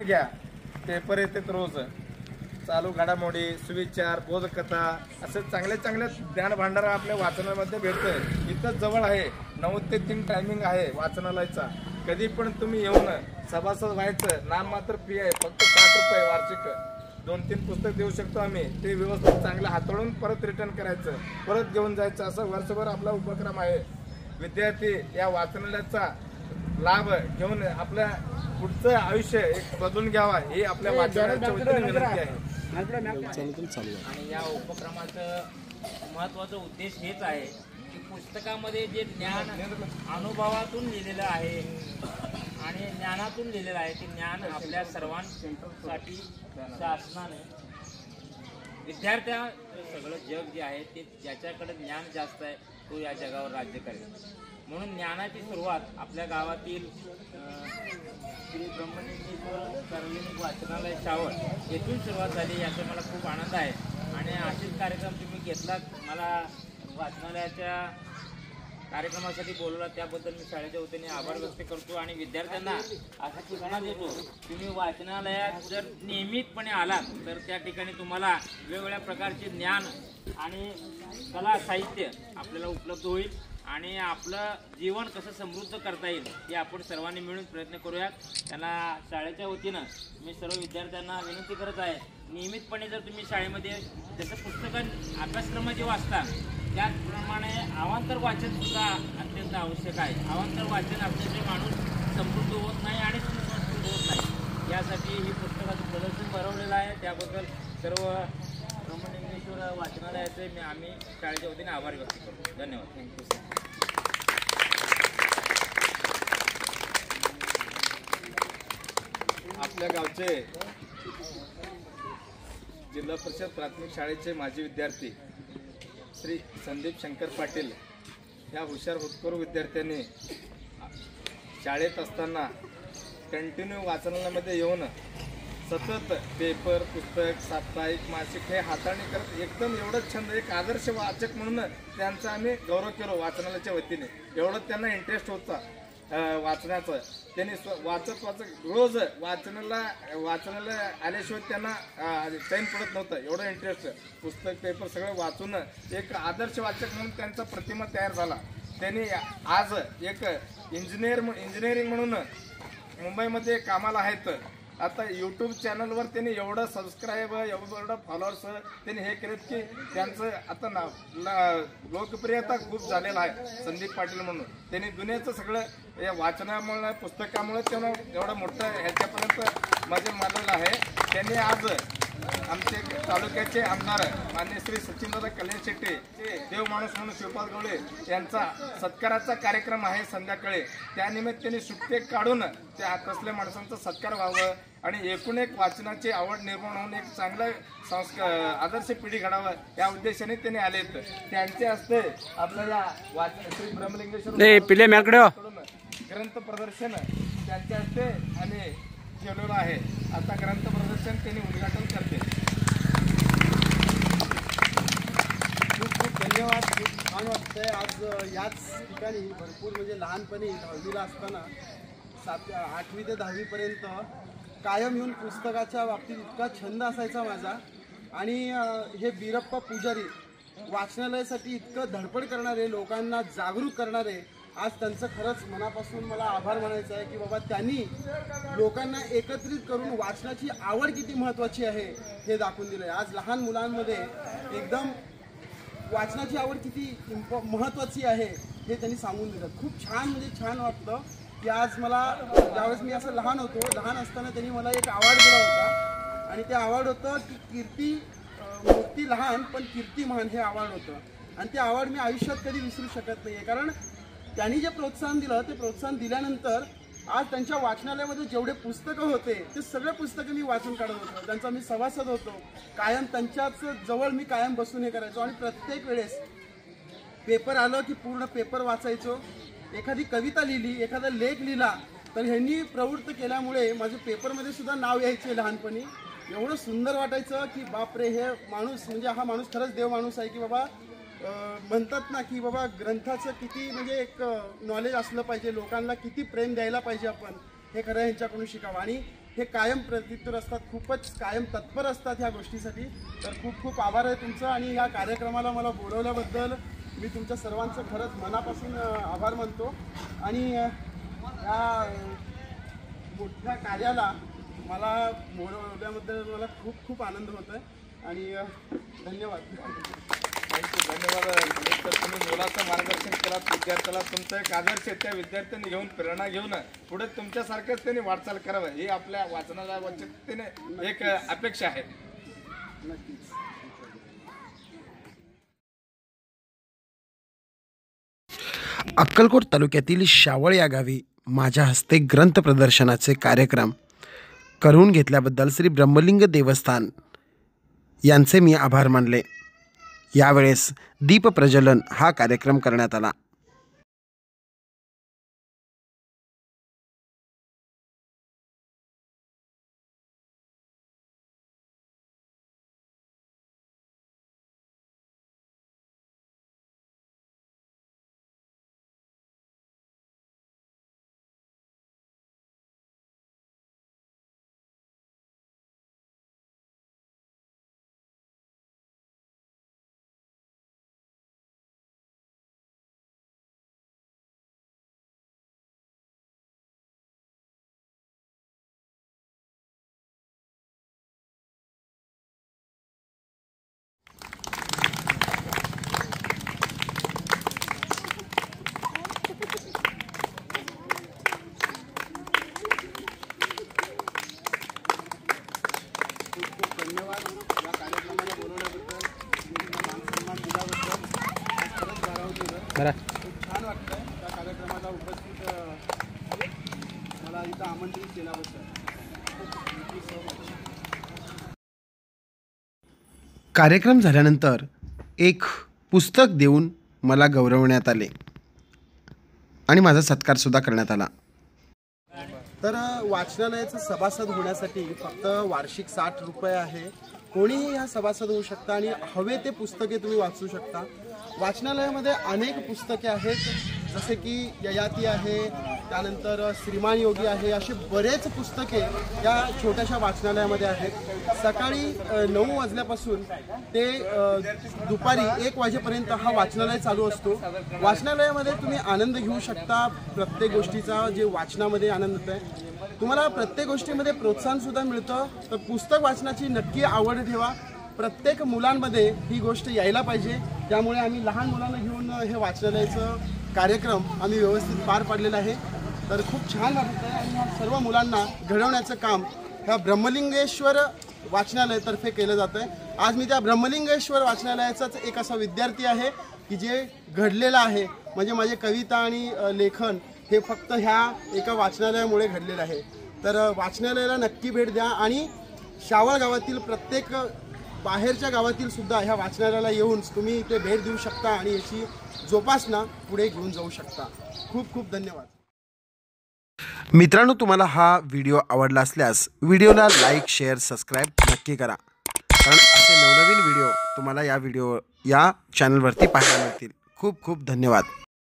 घ्या, पेपर येतात रोज, चालू घडामोडी, सुविचार, बोधकथा असे चांगले चांगले ज्ञान भांडार आपल्या वाचनामध्ये भेटतोय. इथं जवळ आहे, 9 ते 3 टायमिंग आहे वाचनालयाचा. कधी पण तुम्ही येऊन सभासद व्हायचं. नाम मात्र फी आहे, फक्त 60 रुपये वार्षिक. 2-3 पुस्तक देऊ शकतो आम्ही. ते व्यवस्थित चांगलं हाताळून परत रिटर्न करायचं, परत घेऊन जायचं, असं वर्षभर आपला उपक्रम आहे. विद्यार्थी या वाचनालयाचा लाभ घेऊन आपल्या पुढचं आयुष्य एक बदलून घ्यावा ही आपल्या वाचनालयाच्या वतीने विनंती आहे. आणि या उपक्रमाचं महत्त्वाचा उद्देश हेच आहे की पुस्तकामध्ये जे ज्ञान अनुभवातून लिहिलेलं आहे आणि ज्ञानातून लिहिलेलं आहे ते ज्ञान आपल्या सर्वांसाठी शासनाने विद्यार्थ्या सगळं जग जे आहे ते ज्याच्याकडे ज्ञान जास्त आहे तो या जगावर राज्य करेल. म्हणून ज्ञानाची सुरुवात आपल्या गावातील श्री ब्रह्मलिंगेश्वर सार्वजनिक वाचनालय शावळ येथून सुरुवात झाली. याचा मला खूप आनंद आहे. आणि असेच कार्यक्रम तुम्ही घेतलात, मला वाचनालयाच्या कार्यक्रमासाठी बोलवला त्याबद्दल मी शाळेच्या वतीने आभार व्यक्त करतो. आणि विद्यार्थ्यांना असा सूचना देतो, तुम्ही वाचनालयात जर नियमितपणे आलात तर त्या ठिकाणी तुम्हाला वेगवेगळ्या प्रकारचे ज्ञान आणि कला साहित्य आपल्याला उपलब्ध होईल आणि आपलं जीवन कसं समृद्ध करता येईल हे आपण सर्वांनी मिळून प्रयत्न करूयात. त्यांना शाळेच्या वतीनं मी सर्व विद्यार्थ्यांना विनंती करत आहे, नियमितपणे जर तुम्ही शाळेमध्ये जसं पुस्तकं अभ्यासक्रमाचे वाचता त्याचप्रमाणे अवांतर वाचन सुद्धा अत्यंत आवश्यक आहे. अवांतर वाचन असल्याचे माणूस समृद्ध होत नाही आणि सुसंस्कृत होत नाही. यासाठी ही पुस्तकाचं प्रदर्शन भरवलेलं आहे. त्याबद्दल सर्व ब्रह्मलिंगेश्वर वाचनालयाचे आम्ही शाळेच्या वतीने आभार व्यक्त करतो. धन्यवाद. थँक्यू. आपल्या गावचे जिल्हा परिषद प्राथमिक शाळेचे माजी विद्यार्थी श्री संदीप शंकर पाटील ह्या हुशार होतकरू विद्यार्थ्यांनी शाळेत असताना कंटिन्यू वाचनालयामध्ये येऊन सतत पेपर, पुस्तक, साप्ताहिक, मासिक हे हाताळणी करत एकदम एवढं छंद, एक आदर्श वाचक म्हणून त्यांचा आम्ही गौरव केलो वाचनालयाच्या वतीने. एवढं त्यांना इंटरेस्ट होता वाचण्याचं. त्यांनी वाचत रोज वाचनालय आल्याशिवाय त्यांना चैन पडत नव्हतं. एवढं इंटरेस्ट, पुस्तक, पेपर सगळं वाचून एक आदर्श वाचक म्हणून त्यांचा प्रतिमा तयार झाला. त्यांनी आज एक इंजिनिअरिंग म्हणून मुंबईमध्ये कामाला आहेत. आता यूट्यूब चॅनलवर त्यांनी एवढं सबस्क्राईब, एवढं फॉलोअर्स त्यांनी हे केलेत की त्यांचं आता लोकप्रियता खूप झालेलं आहे. संदीप पाटील म्हणून त्यांनी दुनियाचं सगळं या वाचनामुळे, पुस्तकामुळे त्यांना एवढं मोठं ह्याच्यापर्यंत मजल मारलेलं आहे. त्यांनी आज आमचे तालुक्याचे आमदार माननीय श्री सचिनदादा कल्याण शेट्टी, देव माणूस म्हणून शिवपाल गवळे यांचा सत्काराचा कार्यक्रम आहे संध्याकाळी. त्यानिमित्ताने सुट्टे काढून त्या तसल्या माणसांचा सत्कार व्हावं आणि एकूण एक वाचनाची आवड निर्माण होऊन एक चांगलं आदर्श पिढी घडावं या उद्देशाने त्यांनी आलेत. त्यांचे हस्ते आपल्याला श्री ब्रह्मलिंगेश्वर ग्रंथ प्रदर्शन त्यांच्या हस्ते आणि केलेलं आहे. आता ग्रंथ प्रदर्शन त्यांनी उद्घाटन करते. खूप खूप धन्यवाद. खूप छान वाटतंय आज याच ठिकाणी भरपूर म्हणजे लहानपणी 10वीला असताना 8वी ते 10वीपर्यंत कायम येऊन पुस्तकाच्या बाबतीत इतका छंद असायचा माझा. आणि हे बीरप्पा पुजारी वाचनालयासाठी इतकं धडपड करणारे, लोकांना जागरूक करणारे, आज त्यांचं खरंच मनापासून मला आभार मानायचं आहे की बाबा त्यांनी लोकांना एकत्रित करून वाचनाची आवड किती महत्त्वाची आहे हे दाखवून दिलं आहे. आज लहान मुलांमध्ये एकदम वाचनाची आवड किती महत्त्वाची आहे हे त्यांनी सांगून दिलं. खूप छान, म्हणजे छान वाटतं की आज मला ज्यावेळेस मी असं लहान असताना त्यांनी मला एक अवॉर्ड दिला होता. आणि ते अवॉर्ड होतं की मूर्ती लहान पण कीर्ती महान हे अवॉर्ड होतं. आणि ते अवॉर्ड मी आयुष्यात कधी विसरू शकत नाही आहे. कारण त्यांनी जे प्रोत्साहन दिलं ते प्रोत्साहन दिल्यानंतर आज त्यांच्या वाचनालयामध्ये जेवढे पुस्तकं होते ते सगळे पुस्तकं मी वाचून काढत होतो. त्यांचा मी सभासद होतो. कायम त्यांच्याच जवळ मी कायम बसून हे करायचो. आणि प्रत्येक वेळेस पेपर आलं की पूर्ण पेपर वाचायचो. एखादी कविता लिहिली, एखादा लेख लिहिला तर ह्यांनी प्रवृत्त केल्यामुळे माझं पेपरमध्ये सुद्धा नाव यायचे लहानपणी. एवढं सुंदर वाटायचं की बापरे, हे माणूस म्हणजे हा माणूस खरंच देव माणूस आहे की बाबा म्हणतात ना की बाबा ग्रंथाचं किती म्हणजे एक नॉलेज असलं पाहिजे, लोकांना किती प्रेम द्यायला पाहिजे आपण, हे खरं ह्यांच्याकडून शिकावं. आणि हे कायम प्रत्युत्तर असतात, खूपच कायम तत्पर असतात ह्या गोष्टीसाठी. तर खूप खूप आभार आहे तुमचं आणि ह्या कार्यक्रमाला मला बोलवल्याबद्दल मी तुमच्या सर्वांचं खरंच मनापासून आभार मानतो. आणि या मोठ्या कार्याला मला बोलवल्याबद्दल मला खूप खूप आनंद होतो आहे आणि धन्यवाद. धन्यवाद. तर तुम्ही मुलाचं मार्गदर्शन केलं, विद्यार्थ्याला तुमचं एक आदर्श त्या विद्यार्थ्यांनी घेऊन प्रेरणा घेऊन पुढे तुमच्यासारखंच त्यांनी वाटचाल करावं ही आपल्या वाचनाला वंचिततेने एक अपेक्षा आहे. नक्कीच. अक्कलकोट तालुक्यातील शावळ या गावी माझ्या हस्ते ग्रंथ प्रदर्शनाचे कार्यक्रम करून घेतल्याबद्दल श्री ब्रह्मलिंग देवस्थान यांचे मी आभार मानले. यावेळेस दीप प्रज्वलन हा कार्यक्रम करण्यात आला. धन्यवाद. या कार्यक्रमाला बोलवल्याबद्दल, मान-सन्मान दिल्याबद्दल खरंच भारावलेलं. खूप छान वाटतंय त्या कार्यक्रमाला उपस्थित मला इथं आमंत्रित केल्याबद्दल. कार्यक्रम झाल्यानंतर एक पुस्तक देऊन मला गौरवण्यात आले आणि माझा सत्कारसुद्धा करण्यात आला. तर वाचनालयाचं सभासद होण्यासाठी फक्त वार्षिक 60 रुपये आहे. कोणीही ह्या सभासद होऊ शकता आणि हवे ते पुस्तके तुम्ही वाचू शकता. वाचनालयामध्ये अनेक पुस्तके आहेत, जसे की ययाती आहे, त्यानंतर श्रीमान योगी आहे, असे बरेच पुस्तके या छोट्याशा वाचनालयामध्ये आहेत. सकाळी 9 वाजल्यापासून ते दुपारी 1 वाजेपर्यंत हा वाचनालय चालू असतो. वाचनालयामध्ये तुम्ही आनंद घेऊ शकता. प्रत्येक गोष्टीचा जे वाचनामध्ये आनंद होत आहे, तुम्हाला प्रत्येक गोष्टीमध्ये प्रोत्साहनसुद्धा मिळतं. तर पुस्तक वाचनाची नक्की आवड ठेवा. प्रत्येक मुलांमध्ये ही गोष्ट यायला पाहिजे. त्यामुळे आम्ही लहान मुलांना घेऊन हे वाचनालयाचं कार्यक्रम आम्ही व्यवस्थित पार पाडलेला आहे. तर खूप छान वाटत आहे आणि ह्या सर्व मुलांना घडवण्याचं काम ह्या ब्रह्मलिंगेश्वर वाचनालयातर्फे केलं जातं आहे. आज मी त्या ब्रह्मलिंगेश्वर वाचनालयाचाच एक असा विद्यार्थी आहे की जे घडलेला आहे. म्हणजे माझे कविता आणि लेखन हे फक्त ह्या एका वाचनालयामुळे घडलेलं आहे. तर वाचनालयाला नक्की भेट द्या आणि शावळ गावातील प्रत्येक बाहेरच्या गावातील सुद्धा ह्या वाचनालयाला येऊन तुम्ही इथे भेट देऊ शकता आणि याची जोपासना पुढे घेऊन जाऊ शकता. खूप खूप धन्यवाद. मित्रांनो, तुम्हाला हा व्हिडिओ आवडला असल्यास व्हिडिओला लाईक, शेअर, सबस्क्राईब नक्की करा, कारण असे नवनवीन व्हिडिओ तुम्हाला या चॅनलवरती पाहायला मिळतील. खूप खूप धन्यवाद.